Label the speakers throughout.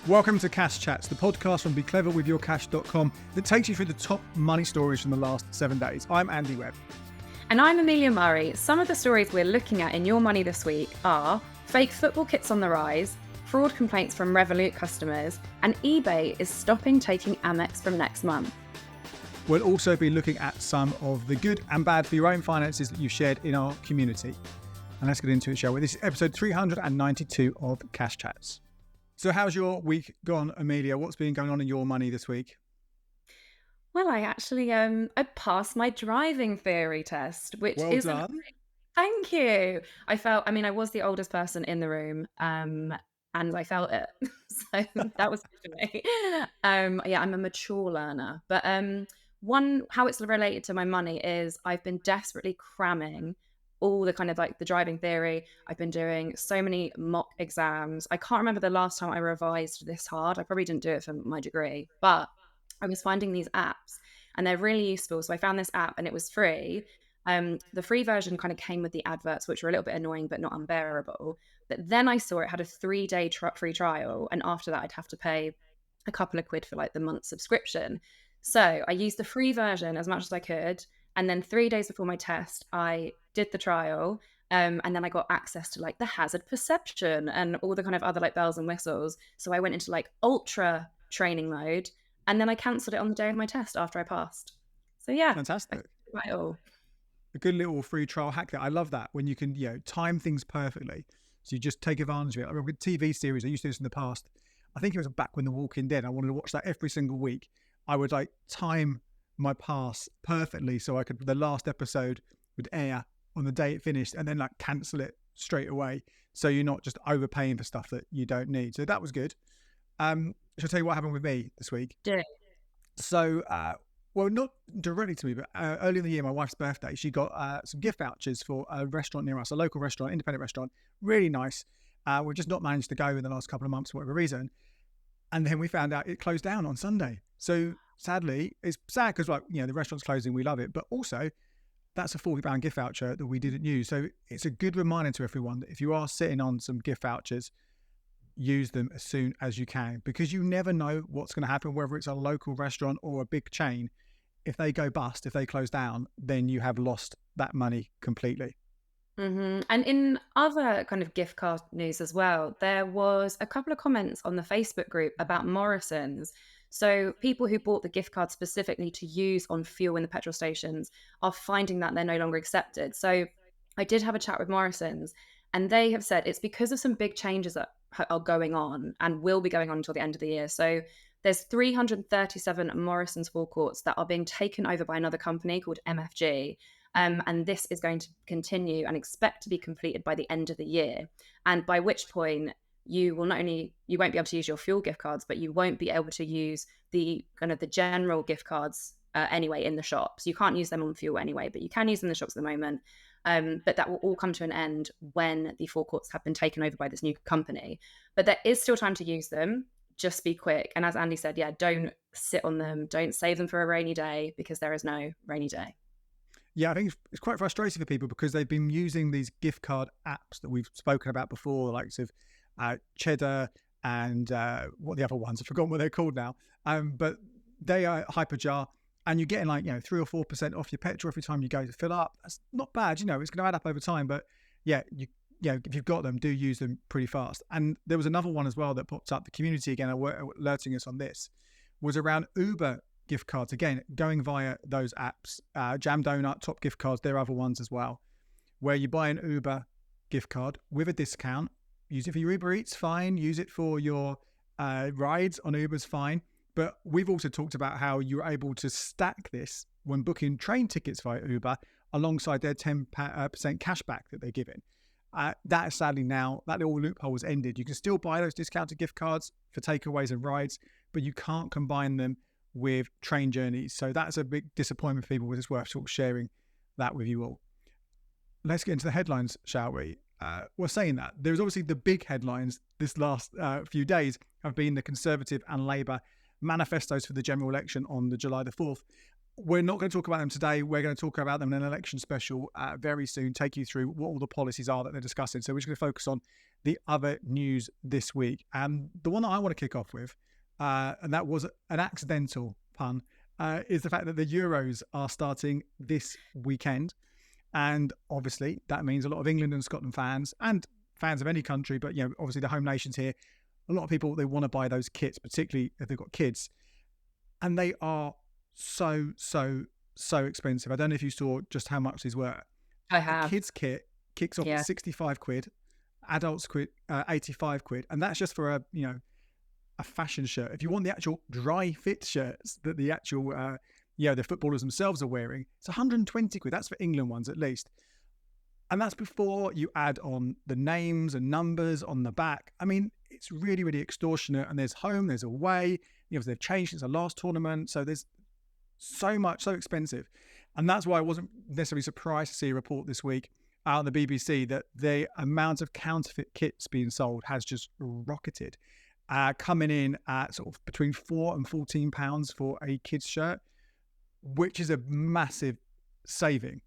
Speaker 1: Welcome to Cash Chats, the podcast from BeCleverWithYourCash.com that takes you through the top money stories from the last 7 days. I'm Andy Webb.
Speaker 2: And I'm Amelia Murray. Some of the stories we're looking at in Your Money this week are fake football kits on the rise, fraud complaints from Revolut customers, and eBay is stopping taking Amex from next month.
Speaker 1: We'll also be looking at some of the good and bad for your own finances that you've shared in our community. And let's get into it, shall we? This is episode 392 of Cash Chats. So how's your week gone, Amelia? What's been going on in Your Money this week?
Speaker 2: Well, I actually I passed my driving theory test, which
Speaker 1: Well done.
Speaker 2: Thank you. I was the oldest person in the room, and I felt it. So that was good for me. I'm a mature learner. But how it's related to my money is I've been desperately cramming all the kind of like the driving theory. I've been doing so many mock exams. I can't remember the last time I revised this hard. I probably didn't do it for my degree, but I was finding these apps and they're really useful. So I found this app and it was free. The free version kind of came with the adverts, which were a little bit annoying, but not unbearable. But then I saw it had a 3-day free trial. And after that, I'd have to pay a couple of quid for like the month subscription. So I used the free version as much as I could. And then 3 days before my test, I did the trial. And then I got access to like the hazard perception and all the kind of other like bells and whistles. So I went into like ultra training mode. And then I cancelled it on the day of my test after I passed. So yeah.
Speaker 1: Fantastic.
Speaker 2: Right all.
Speaker 1: A good little free trial hack there. I love that when you can, time things perfectly. So you just take advantage of it. I remember a TV series, I used to do this in the past. I think it was back when The Walking Dead. I wanted to watch that every single week. I would like time my pass perfectly so the last episode would air on the day it finished and then like cancel it straight away. So you're not just overpaying for stuff that you don't need. So that was good. Shall I tell you what happened with me this week?
Speaker 2: Yeah.
Speaker 1: So, well, not directly to me, but early in the year, my wife's birthday, she got some gift vouchers for a restaurant near us, a local restaurant, independent restaurant, really nice. We've just not managed to go in the last couple of months for whatever reason. And then we found out it closed down on Sunday. So sadly, it's sad because the restaurant's closing, we love it, but also that's a £40 gift voucher that we didn't use. So it's a good reminder to everyone that if you are sitting on some gift vouchers, use them as soon as you can, because you never know what's going to happen, whether it's a local restaurant or a big chain. If they go bust, if they close down, then you have lost that money completely.
Speaker 2: Mm-hmm. And in other kind of gift card news as well, there was a couple of comments on the Facebook group about Morrison's. So people who bought the gift card specifically to use on fuel in the petrol stations are finding that they're no longer accepted. So I did have a chat with Morrison's and they have said it's because of some big changes that are going on and will be going on until the end of the year. So there's 337 Morrison's forecourts that are being taken over by another company called MFG. And this is going to continue and expect to be completed by the end of the year. And by which point you won't be able to use your fuel gift cards, but you won't be able to use the kind of the general gift cards anyway in the shops. You can't use them on fuel anyway, but you can use them in the shops at the moment. But that will all come to an end when the forecourts have been taken over by this new company. But there is still time to use them. Just be quick. And as Andy said, don't sit on them. Don't save them for a rainy day, because there is no rainy day.
Speaker 1: Yeah, I think it's quite frustrating for people because they've been using these gift card apps that we've spoken about before, the likes of Cheddar and what the other ones, I've forgotten what they're called now. But they are Hyperjar, and you're getting 3 or 4% off your petrol every time you go to fill up. That's not bad, it's going to add up over time. But if you've got them, do use them pretty fast. And there was another one as well that popped up. The community again are alerting us on this, was around Uber gift cards, again going via those apps. Jam Donut, Top Gift Cards, there are other ones as well, where you buy an Uber gift card with a discount, use it for your Uber Eats, fine, use it for your rides on Uber's fine. But we've also talked about how you're able to stack this when booking train tickets via Uber alongside their 10% cashback that they're giving. That is sadly now, that little loophole has ended. You can still buy those discounted gift cards for takeaways and rides, but you can't combine them with train journeys. So that's a big disappointment for people. It's worth sort of sharing that with you all. Let's get into the headlines, shall we? We're saying that there's obviously the big headlines this last few days have been the Conservative and Labour manifestos for the general election on the July the 4th. We're not going to talk about them today. We're going to talk about them in an election special very soon, take you through what all the policies are that they're discussing. So we're just going to focus on the other news this week. And the one that I want to kick off with, and that was an accidental pun, is the fact that the Euros are starting this weekend. And obviously that means a lot of England and Scotland fans and fans of any country, but obviously the home nations here, a lot of people, they want to buy those kits, particularly if they've got kids. And they are so expensive. I don't know if you saw just how much these were.
Speaker 2: I
Speaker 1: A
Speaker 2: have.
Speaker 1: kid's kit kicks off
Speaker 2: Yeah.
Speaker 1: at 65 quid, adults quid 85 quid, and that's just for a fashion shirt. If you want the actual dry fit shirts that the actual the footballers themselves are wearing, it's 120 quid. That's for England ones at least. And that's before you add on the names and numbers on the back. I mean, it's really, really extortionate. And there's home, there's away. They've changed since the last tournament. So there's so much, so expensive. And that's why I wasn't necessarily surprised to see a report this week out on the BBC that the amount of counterfeit kits being sold has just rocketed, coming in at sort of between £4 and £14 for a kid's shirt, which is a massive saving,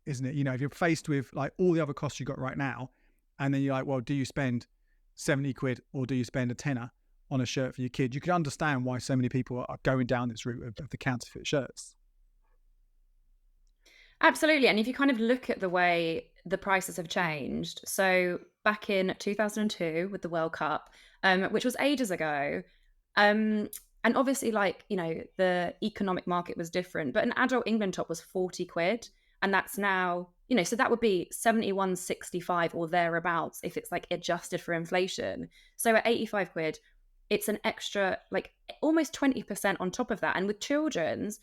Speaker 1: isn't it? If you're faced with like all the other costs you got right now, and then you're like, well, do you spend 70 quid or do you spend a tenner on a shirt for your kid? You can understand why so many people are going down this route of the counterfeit shirts.
Speaker 2: Absolutely. And if you kind of look at the way the prices have changed, so back in 2002 with the World Cup, which was ages ago, and obviously, the economic market was different, but an adult England top was 40 quid. And that's now, so that would be 71.65 or thereabouts if it's like adjusted for inflation. So at 85 quid, it's an extra, like almost 20% on top of that. And with children's,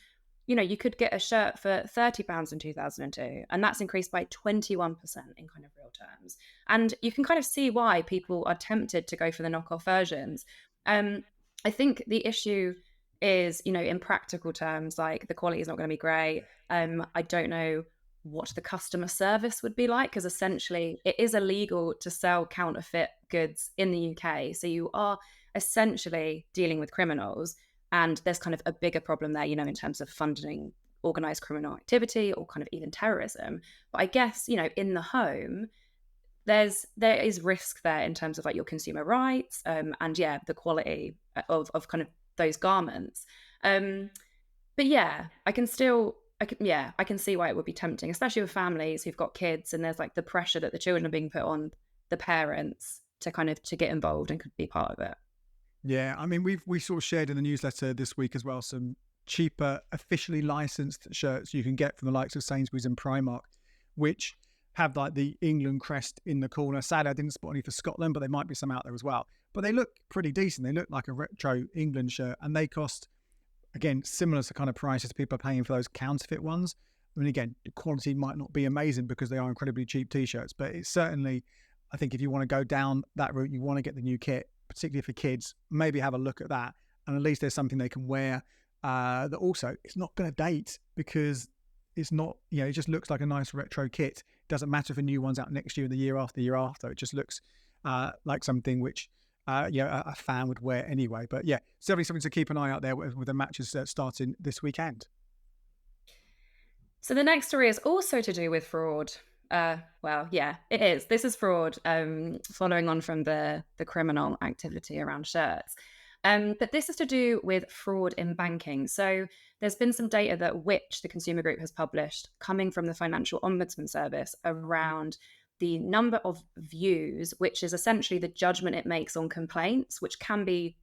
Speaker 2: you could get a shirt for £30 in 2002, and that's increased by 21% in kind of real terms. And you can kind of see why people are tempted to go for the knockoff versions. I think the issue is, in practical terms, like the quality is not going to be great. I don't know what the customer service would be like, because essentially it is illegal to sell counterfeit goods in the UK. So you are essentially dealing with criminals. And there's kind of a bigger problem there, in terms of funding organized criminal activity or kind of even terrorism. But I guess, in the home, there is risk there in terms of like your consumer rights, and the quality of kind of those garments. But yeah, I can see why it would be tempting, especially with families who've got kids and there's like the pressure that the children are being put on the parents to get involved and could be part of it.
Speaker 1: Yeah, I mean, we sort of shared in the newsletter this week as well some cheaper, officially licensed shirts you can get from the likes of Sainsbury's and Primark, which have like the England crest in the corner. Sadly, I didn't spot any for Scotland, but there might be some out there as well. But they look pretty decent. They look like a retro England shirt, and they cost, again, similar to kind of prices people are paying for those counterfeit ones. I mean, again, the quality might not be amazing because they are incredibly cheap t-shirts, but it's certainly, I think if you want to go down that route, you want to get the new kit, particularly for kids, maybe have a look at that. And at least there's something they can wear that also it's not going to date, because it's not, it just looks like a nice retro kit. It doesn't matter if a new one's out next year and the year after, It just looks like something which a fan would wear anyway. But yeah, certainly something to keep an eye out there with the matches starting this weekend.
Speaker 2: So the next story is also to do with fraud. Well, yeah, it is. This is fraud, following on from the criminal activity around shirts. But this is to do with fraud in banking. So there's been some data that Which, the consumer group, has published coming from the Financial Ombudsman Service around the number of views, which is essentially the judgment it makes on complaints, which can be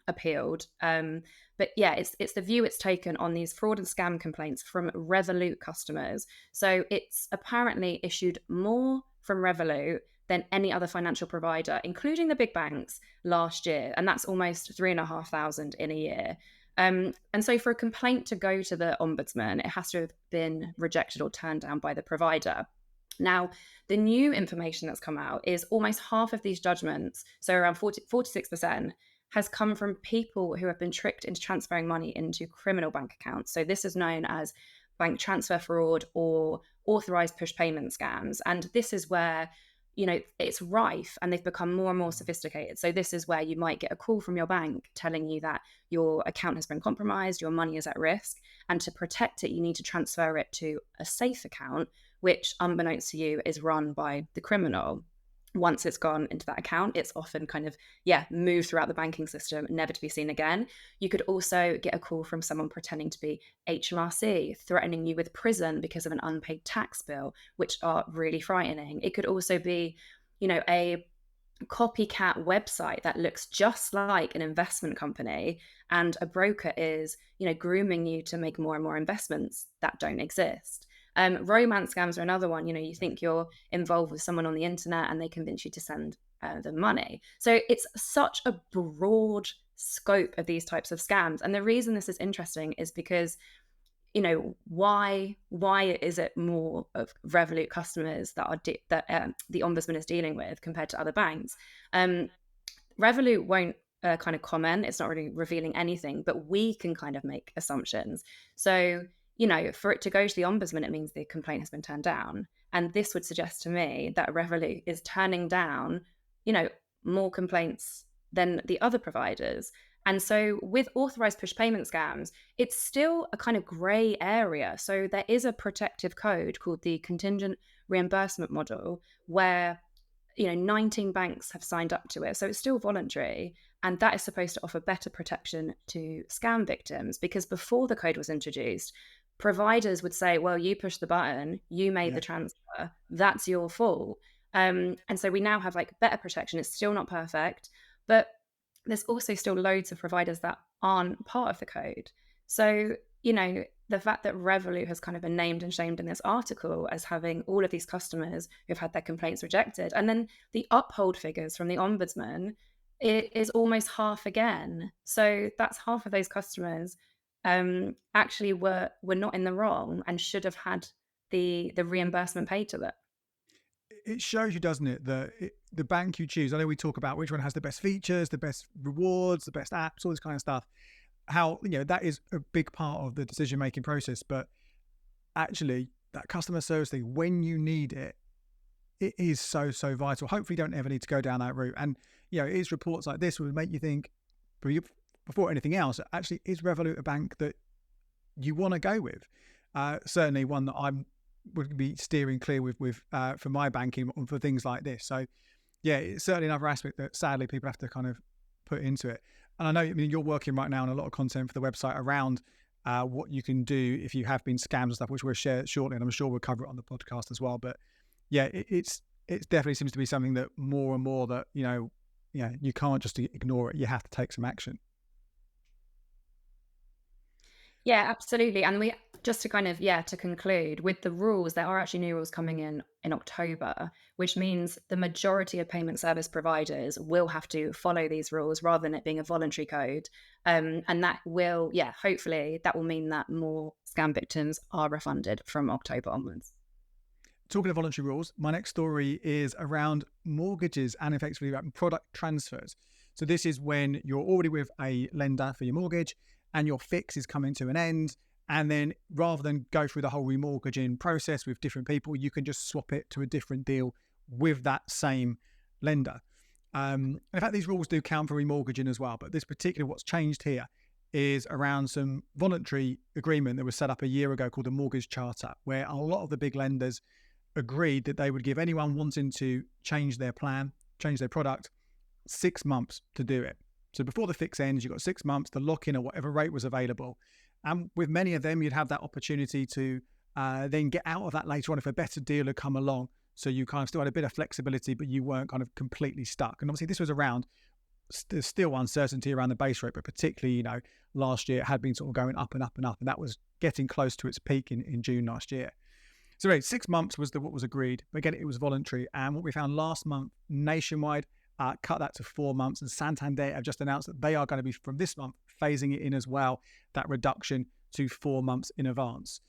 Speaker 2: appealed. But yeah, it's the view it's taken on these fraud and scam complaints from Revolut customers. So it's apparently issued more from Revolut than any other financial provider, including the big banks, last year. And that's almost 3,500 in a year. And so for a complaint to go to the ombudsman, it has to have been rejected or turned down by the provider. Now, the new information that's come out is almost half of these judgments, so around 46%, has come from people who have been tricked into transferring money into criminal bank accounts. So this is known as bank transfer fraud or authorized push payment scams. And this is where, it's rife and they've become more and more sophisticated. So this is where you might get a call from your bank telling you that your account has been compromised, your money is at risk. And to protect it, you need to transfer it to a safe account, which, unbeknownst to you, is run by the criminal. Once it's gone into that account, it's often kind of, moved throughout the banking system, never to be seen again. You could also get a call from someone pretending to be HMRC, threatening you with prison because of an unpaid tax bill, which are really frightening. It could also be, a copycat website that looks just like an investment company, and a broker is, grooming you to make more and more investments that don't exist. Romance scams are another one. You think you're involved with someone on the internet and they convince you to send them money. So it's such a broad scope of these types of scams. And the reason this is interesting is because, why is it more of Revolut customers that are the ombudsman is dealing with compared to other banks? Revolut won't kind of comment. It's not really revealing anything, but we can kind of make assumptions. So, for it to go to the ombudsman, it means the complaint has been turned down. And this would suggest to me that Revolut is turning down, more complaints than the other providers. And so with authorized push payment scams, it's still a kind of gray area. So there is a protective code called the contingent reimbursement model where 19 banks have signed up to it. So it's still voluntary. And that is supposed to offer better protection to scam victims, because before the code was introduced, providers would say, well, you pushed the button, you made the transfer, that's your fault. And so we now have like better protection. It's still not perfect, but there's also still loads of providers that aren't part of the code. So, the fact that Revolut has kind of been named and shamed in this article as having all of these customers who've had their complaints rejected, and then the uphold figures from the ombudsman, it is almost half again. So that's half of those customers actually were not in the wrong and should have had the reimbursement paid to them.
Speaker 1: It shows you, doesn't it, that the bank you choose, I know we talk about which one has the best features, the best rewards, the best apps, all this kind of stuff, how, that is a big part of the decision-making process. But actually, that customer service thing, when you need it, it is so, so vital. Hopefully you don't ever need to go down that route. And, it is reports like this would make you think, before anything else, actually, is Revolut a bank that you want to go with? Certainly one that I'm would be steering clear with for my banking for things like this. So it's certainly another aspect that sadly people have to kind of put into it. And I know, you're working right now on a lot of content for the website around what you can do if you have been scammed and stuff, which we'll share shortly, and I'm sure we'll cover it on the podcast as well. But it's definitely seems to be something that more and more that you can't just ignore it. You have to take some action.
Speaker 2: Yeah, absolutely. And we just to kind of to conclude with the rules, there are actually new rules coming in October, which means the majority of payment service providers will have to follow these rules rather than it being a voluntary code. And that will, hopefully that will mean that more scam victims are refunded from October onwards.
Speaker 1: Talking of voluntary rules, my next story is around mortgages and effectively about product transfers. So this is when you're already with a lender for your mortgage and your fix is coming to an end. And then rather than go through the whole remortgaging process with different people, you can just swap it to a different deal with that same lender. In fact, these rules do count for remortgaging as well. But this particular, what's changed here is around some voluntary agreement that was set up a year ago called the Mortgage Charter, where a lot of the big lenders agreed that they would give anyone wanting to change their plan, change their product, 6 months to do it. So before the fix ends, you've got 6 months to lock in at whatever rate was available. And with many of them, you'd have that opportunity to then get out of that later on if a better deal had come along. So you kind of still had a bit of flexibility, but you weren't kind of completely stuck. And obviously this was around, there's still uncertainty around the base rate, but particularly, last year it had been sort of going up and up and up, and that was getting close to its peak in June last year. So anyway, 6 months was what was agreed, but again, it was voluntary. And what we found last month, Nationwide cut that to 4 months, and Santander have just announced that they are going to be, from this month, phasing it in as well, that reduction to 4 months in advance.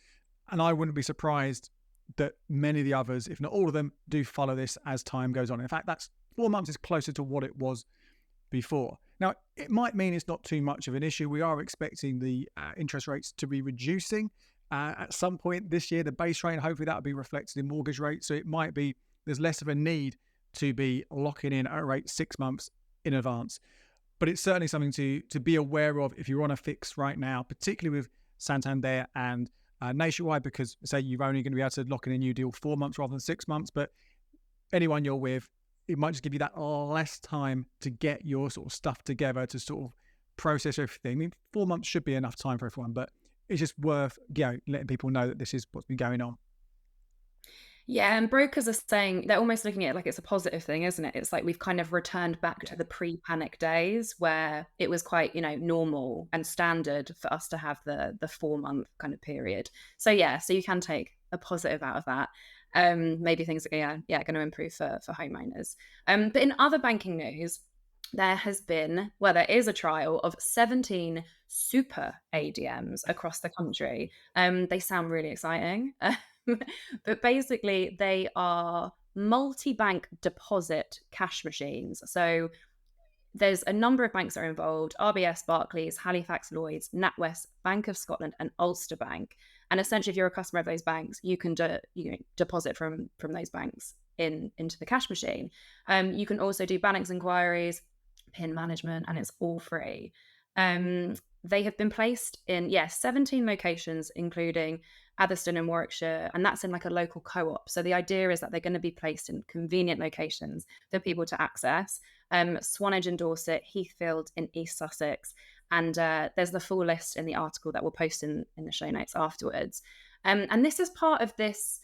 Speaker 1: And I wouldn't be surprised that many of the others, if not all of them, do follow this as time goes on. In fact, that's 4 months is closer to what it was before. Now, it might mean it's not too much of an issue. We are expecting the interest rates to be reducing at some point this year, the base rate, and hopefully that will be reflected in mortgage rates. So it might be there's less of a need to be locking in at a rate 6 months in advance. But it's certainly something to be aware of if you're on a fix right now, particularly with Santander and Nationwide, because say you're only going to be able to lock in a new deal 4 months rather than 6 months. But anyone you're with, it might just give you that less time to get your sort of stuff together to sort of process everything. I mean, 4 months should be enough time for everyone, but it's just worth letting people know that this is what's been going on.
Speaker 2: Yeah, and brokers are saying they're almost looking at it like it's a positive thing, isn't it? It's like we've kind of returned back to the pre-panic days where it was quite, normal and standard for us to have the 4 month kind of period. So yeah, so you can take a positive out of that. Maybe things are going to improve for homeowners. But in other banking news, there is a trial of 17 super ADMs across the country. They sound really exciting. But basically, they are multi-bank deposit cash machines. So there's a number of banks that are involved: RBS, Barclays, Halifax Lloyds, NatWest, Bank of Scotland, and Ulster Bank. And essentially, if you're a customer of those banks, you can deposit from those banks into the cash machine. You can also do balance inquiries, PIN management, and it's all free. They have been placed in 17 locations, including Atherstone in Warwickshire, and that's in like a local co-op. So the idea is that they're going to be placed in convenient locations for people to access. Swanage in Dorset, Heathfield in East Sussex, and there's the full list in the article that we'll post in the show notes afterwards. And this is part of this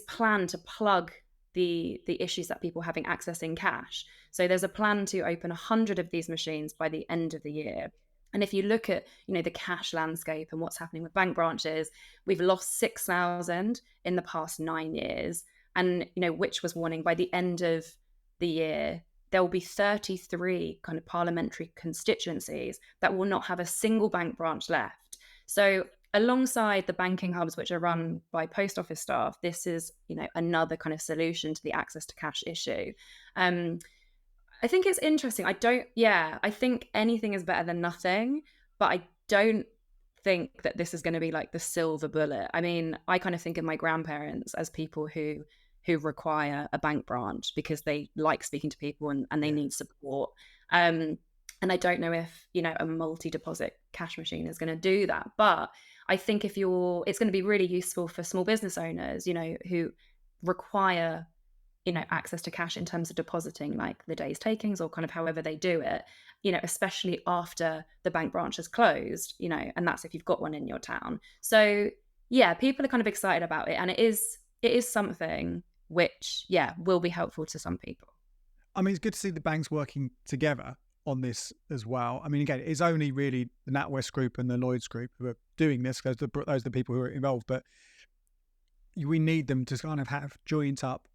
Speaker 2: plan to plug the issues that people having access in cash. So there's a plan to open 100 of these machines by the end of the year. And if you look at, the cash landscape and what's happening with bank branches, we've lost 6,000 in the past 9 years. And, which was warning by the end of the year, there will be 33 kind of parliamentary constituencies that will not have a single bank branch left. So alongside the banking hubs, which are run by post office staff, this is, another kind of solution to the access to cash issue. I think it's interesting. I think anything is better than nothing, but I don't think that this is going to be like the silver bullet. I mean, I kind of think of my grandparents as people who require a bank branch because they like speaking to people and they need support. And I don't know if, a multi-deposit cash machine is going to do that. But I think it's going to be really useful for small business owners, who require access to cash in terms of depositing like the day's takings or kind of however they do it, especially after the bank branch is closed, and that's if you've got one in your town. So yeah, people are kind of excited about it, and it is something which will be helpful to some people.
Speaker 1: I mean, it's good to see the banks working together on this as well. I mean, again, it's only really the NatWest Group and the Lloyds Group who are doing this, because those are the people who are involved, but we need them to kind of have joint up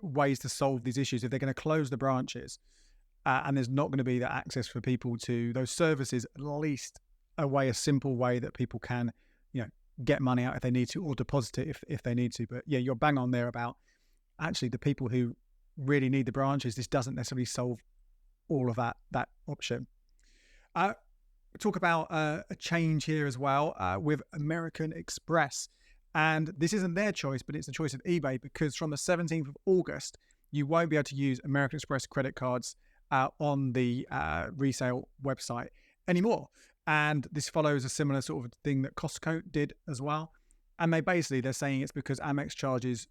Speaker 1: ways to solve these issues. If they're going to close the branches and there's not going to be that access for people to those services, at least a simple way that people can, get money out if they need to, or deposit it if they need to. But yeah, you're bang on there about actually the people who really need the branches. This doesn't necessarily solve all of that option. Talk about a change here as well with American Express. And this isn't their choice, but it's the choice of eBay, because from the 17th of August, you won't be able to use American Express credit cards on the resale website anymore. And this follows a similar sort of thing that Costco did as well. And they're saying it's because Amex charges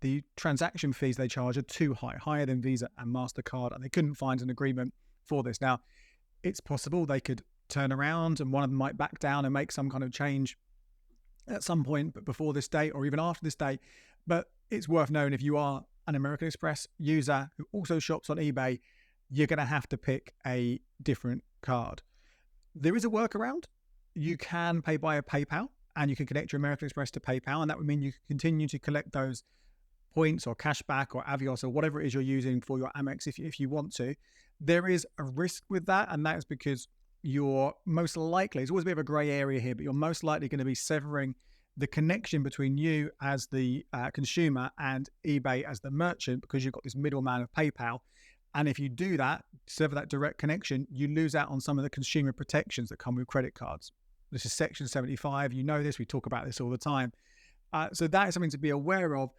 Speaker 1: the transaction fees they charge are too high, higher than Visa and MasterCard, and they couldn't find an agreement for this. Now, it's possible they could turn around and one of them might back down and make some kind of change at some point, but before this date or even after this date. But it's worth knowing, if you are an American Express user who also shops on eBay, you're going to have to pick a different card. There is a workaround. You can pay via PayPal, and you can connect your American Express to PayPal, and that would mean you can continue to collect those points or cashback or Avios or whatever it is you're using for your Amex if you want to. There is a risk with that, and that is because you're most likely, it's always a bit of a grey area here, but you're most likely going to be severing the connection between you as the consumer and eBay as the merchant, because you've got this middleman of PayPal. And if you do that, sever that direct connection, you lose out on some of the consumer protections that come with credit cards. This is Section 75. You know this. We talk about this all the time. So that is something to be aware of.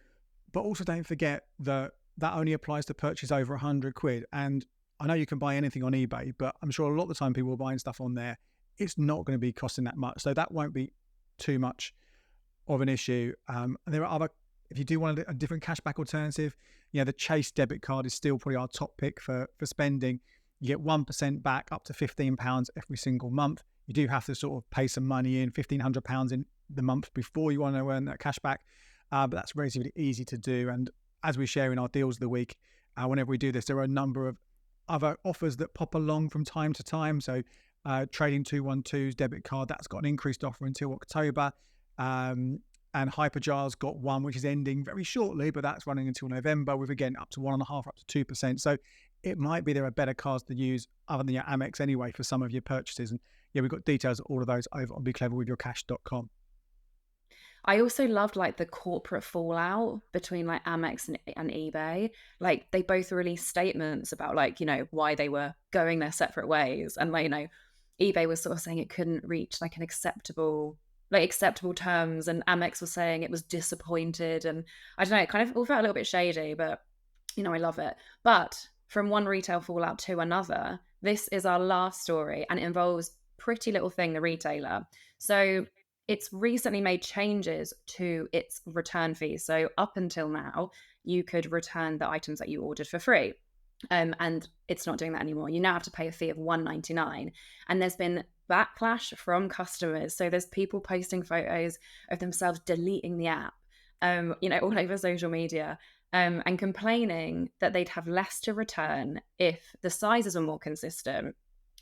Speaker 1: But also don't forget that that only applies to purchase over 100 quid. And I know you can buy anything on eBay, but I'm sure a lot of the time people are buying stuff on there. It's not going to be costing that much. So that won't be too much of an issue. And there are other, if you do want a different cashback alternative, the Chase debit card is still probably our top pick for spending. You get 1% back up to £15 every single month. You do have to sort of pay some money in, £1,500 in the month before you want to earn that cash back. But that's relatively easy to do. And as we share in our deals of the week, whenever we do this, there are a number of other offers that pop along from time to time. So Trading 212's debit card, that's got an increased offer until October. And Hyperjar's got one which is ending very shortly, but that's running until November with, again, up to 1.5%, up to 2%. So it might be there are better cards to use other than your Amex anyway for some of your purchases. And we've got details of all of those over on becleverwithyourcash.com.
Speaker 2: I also loved like the corporate fallout between like Amex and eBay. Like they both released statements about like, why they were going their separate ways. And like, eBay was sort of saying it couldn't reach like an acceptable terms, and Amex was saying it was disappointed. And I don't know, it kind of all felt a little bit shady, but I love it. But from one retail fallout to another, this is our last story, and it involves Pretty Little Thing, the retailer. So it's recently made changes to its return fees. So up until now, you could return the items that you ordered for free. And it's not doing that anymore. You now have to pay a fee of $1.99. And there's been backlash from customers. So there's people posting photos of themselves deleting the app, all over social media, and complaining that they'd have less to return if the sizes were more consistent.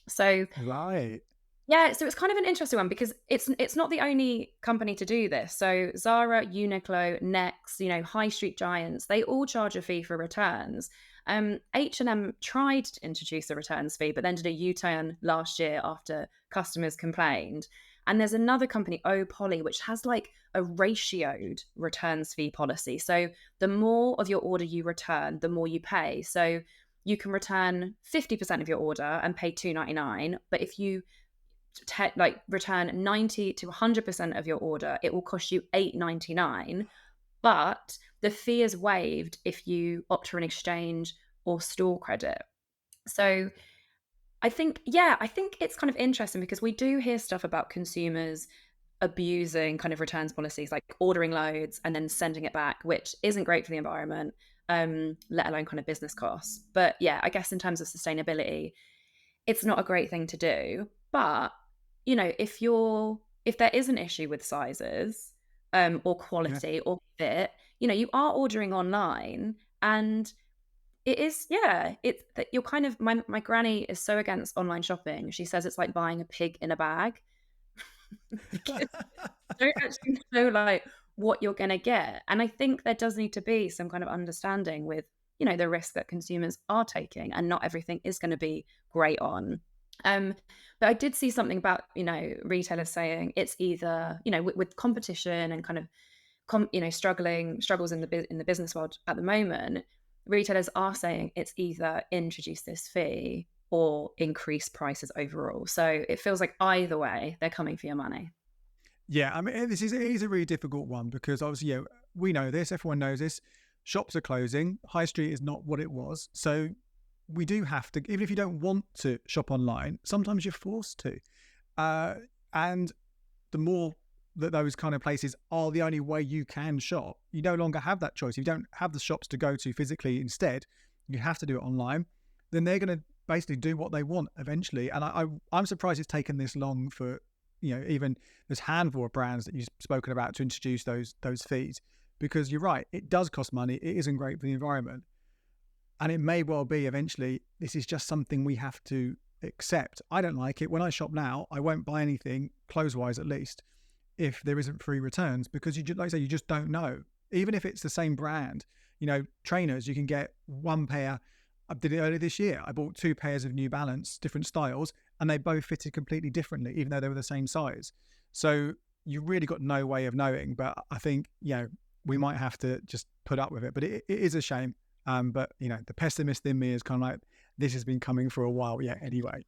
Speaker 2: So
Speaker 1: Right.
Speaker 2: yeah, so it's kind of an interesting one because it's not the only company to do this. So Zara, Uniqlo, Next, high street giants, they all charge a fee for returns. H&M tried to introduce a returns fee, but then did a U-turn last year after customers complained. And there's another company, Poly, which has like a ratioed returns fee policy. So the more of your order you return, the more you pay. So you can return 50% of your order and pay $2.99, but if you return 90 to 100% of your order, it will cost you $8.99, but the fee is waived if you opt for an exchange or store credit. So I think it's kind of interesting because we do hear stuff about consumers abusing kind of returns policies, like ordering loads and then sending it back, which isn't great for the environment, let alone kind of business costs. But yeah, I guess in terms of sustainability, it's not a great thing to do. But if there is an issue with sizes, or quality or fit, you are ordering online, and it is, it's that you're kind of, my granny is so against online shopping. She says it's like buying a pig in a bag. Because you don't actually know like what you're going to get. And I think there does need to be some kind of understanding with, the risk that consumers are taking, and not everything is going to be great on. But I did see something about, retailers saying it's either, with competition and kind of, struggles in the business world at the moment, retailers are saying it's either introduce this fee or increase prices overall. So it feels like either way, they're coming for your money.
Speaker 1: Yeah, I mean, it is a really difficult one because obviously, we know this, everyone knows this. Shops are closing. High street is not what it was. So we do have to, even if you don't want to shop online, sometimes you're forced to. And the more that those kind of places are the only way you can shop, you no longer have that choice. If you don't have the shops to go to physically instead, you have to do it online, then they're going to basically do what they want eventually. And I'm surprised it's taken this long for, even this handful of brands that you've spoken about to introduce those fees, because you're right, it does cost money. It isn't great for the environment. And it may well be eventually this is just something we have to accept. I don't like it. When I shop now, I won't buy anything, clothes-wise at least, if there isn't free returns, because like I say, you just don't know. Even if it's the same brand, trainers, you can get one pair. I did it earlier this year. I bought 2 pairs of New Balance, different styles, and they both fitted completely differently, even though they were the same size. So you really got no way of knowing. But I think, we might have to just put up with it. But it is a shame. But the pessimist in me is kind of like, this has been coming for a while. Yeah. Anyway,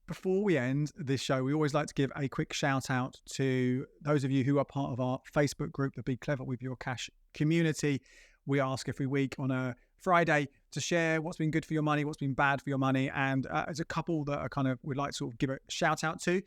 Speaker 1: before we end this show, we always like to give a quick shout out to those of you who are part of our Facebook group, the Be Clever with Your Cash community. we ask every week on a Friday to share what's been good for your money, what's been bad for your money. And there's a couple that are kind of, we'd like to sort of give a shout out to.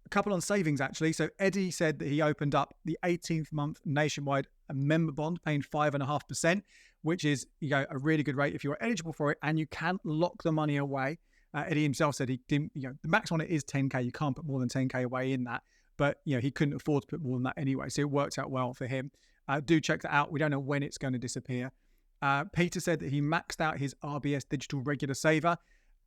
Speaker 1: A couple on savings, actually. So Eddie said that he opened up the 18th month nationwide member bond, paying 5.5%, which is, a really good rate if you're eligible for it, and you can lock the money away. Eddie himself said he didn't, the max on it is 10K. You can't put more than 10K away in that, but he couldn't afford to put more than that anyway. So it worked out well for him. Do check that out. We don't know when it's going to disappear. Peter said that he maxed out his RBS digital regular saver.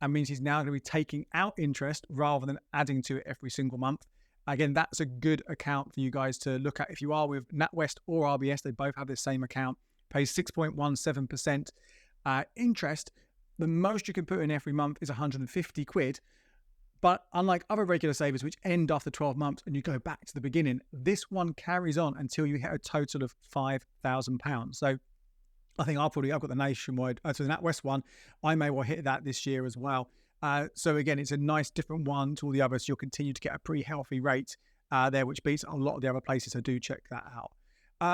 Speaker 1: That means he's now going to be taking out interest rather than adding to it every single month. Again, that's a good account for you guys to look at. If you are with NatWest or RBS, they both have the same account. Pays 6.17% interest. The most you can put in every month is 150 quid. But unlike other regular savers, which end after 12 months and you go back to the beginning, this one carries on until you hit a total of £5,000. So I think I've got the nationwide, so the NatWest one, I may well hit that this year as well. So again, it's a nice different one to all the others. You'll continue to get a pretty healthy rate there, which beats a lot of the other places. So do check that out.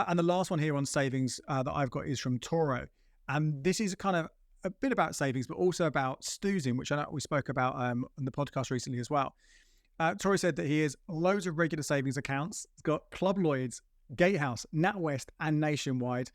Speaker 1: And the last one here on savings that I've got is from Toro. And this is kind of a bit about savings, but also about stoozing, which I know we spoke about on the podcast recently as well. Toro said that he has loads of regular savings accounts. He's got Club Lloyds, Gatehouse, NatWest, and Nationwide.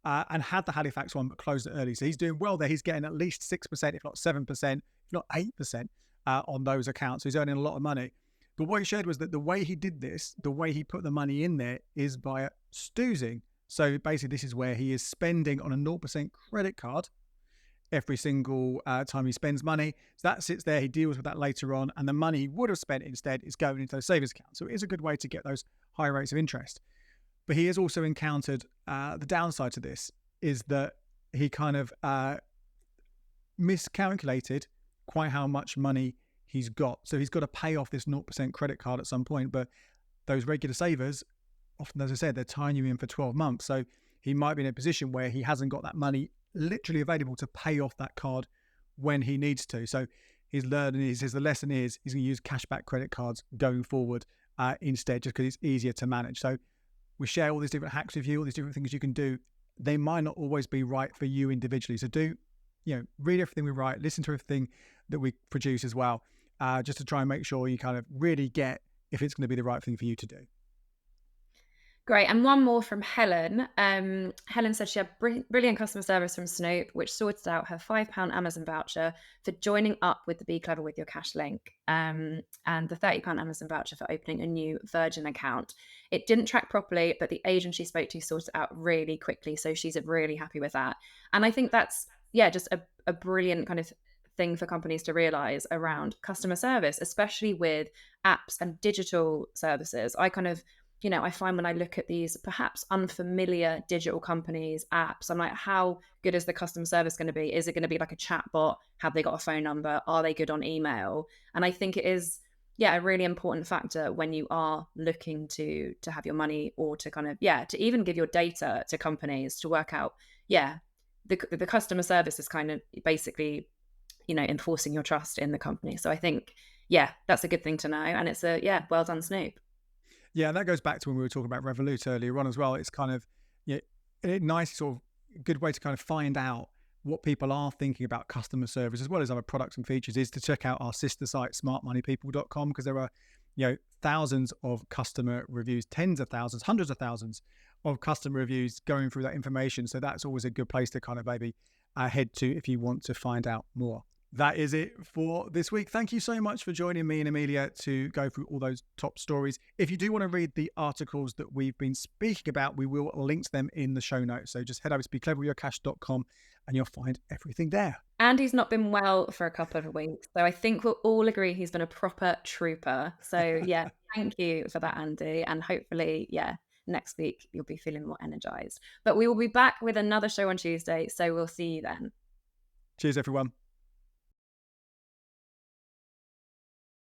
Speaker 1: And had the Halifax one, but closed it early. So he's doing well there. He's getting at least 6%, if not 7%, if not 8% on those accounts. So he's earning a lot of money. But what he shared was that the way he did this, the way he put the money in there is by stoozing. So basically, this is where he is spending on a 0% credit card every single time he spends money. So that sits there. He deals with that later on. And the money he would have spent instead is going into those savings accounts. So it is a good way to get those high rates of interest. But he has also encountered the downside to this is that he kind of miscalculated quite how much money he's got. So he's got to pay off this 0% credit card at some point. But those regular savers, often, as I said, they're tying you in for 12 months. So he might be in a position where he hasn't got that money literally available to pay off that card when he needs to. So he's learning, he says the lesson is he's going to use cashback credit cards going forward instead, just because it's easier to manage. So we share all these different hacks with you, all these different things you can do. They might not always be right for you individually. So do, read everything we write, listen to everything that we produce as well, just to try and make sure you kind of really get if it's going to be the right thing for you to do.
Speaker 2: Great. And one more from Helen. Helen said she had brilliant customer service from Snoop, which sorted out her £5 Amazon voucher for joining up with the Be Clever with Your Cash link, and the £30 Amazon voucher for opening a new Virgin account. It didn't track properly, but the agent she spoke to sorted it out really quickly. So she's really happy with that. And I think that's, just a brilliant kind of thing for companies to realize around customer service, especially with apps and digital services. I kind of, I find when I look at these perhaps unfamiliar digital companies, apps, I'm like, how good is the customer service going to be? Is it going to be like a chat bot? Have they got a phone number? Are they good on email? And I think it is, a really important factor when you are looking to have your money, or to kind of, to even give your data to companies to work out, the customer service is kind of basically, enforcing your trust in the company. So I think, that's a good thing to know. And it's well done, Snoop.
Speaker 1: Yeah, and that goes back to when we were talking about Revolut earlier on as well. It's kind of a nice sort of good way to kind of find out what people are thinking about customer service as well as other products and features, is to check out our sister site, smartmoneypeople.com, because there are thousands of customer reviews, tens of thousands, hundreds of thousands of customer reviews going through that information. So that's always a good place to kind of maybe head to if you want to find out more. That is it for this week. Thank you so much for joining me and Amelia to go through all those top stories. If you do want to read the articles that we've been speaking about, we will link to them in the show notes. So just head over to becleverwithyourcash.com and you'll find everything there.
Speaker 2: Andy's not been well for a couple of weeks, so I think we'll all agree he's been a proper trooper. So thank you for that, Andy. And hopefully, next week you'll be feeling more energized. But we will be back with another show on Tuesday, so we'll see you then.
Speaker 1: Cheers, everyone.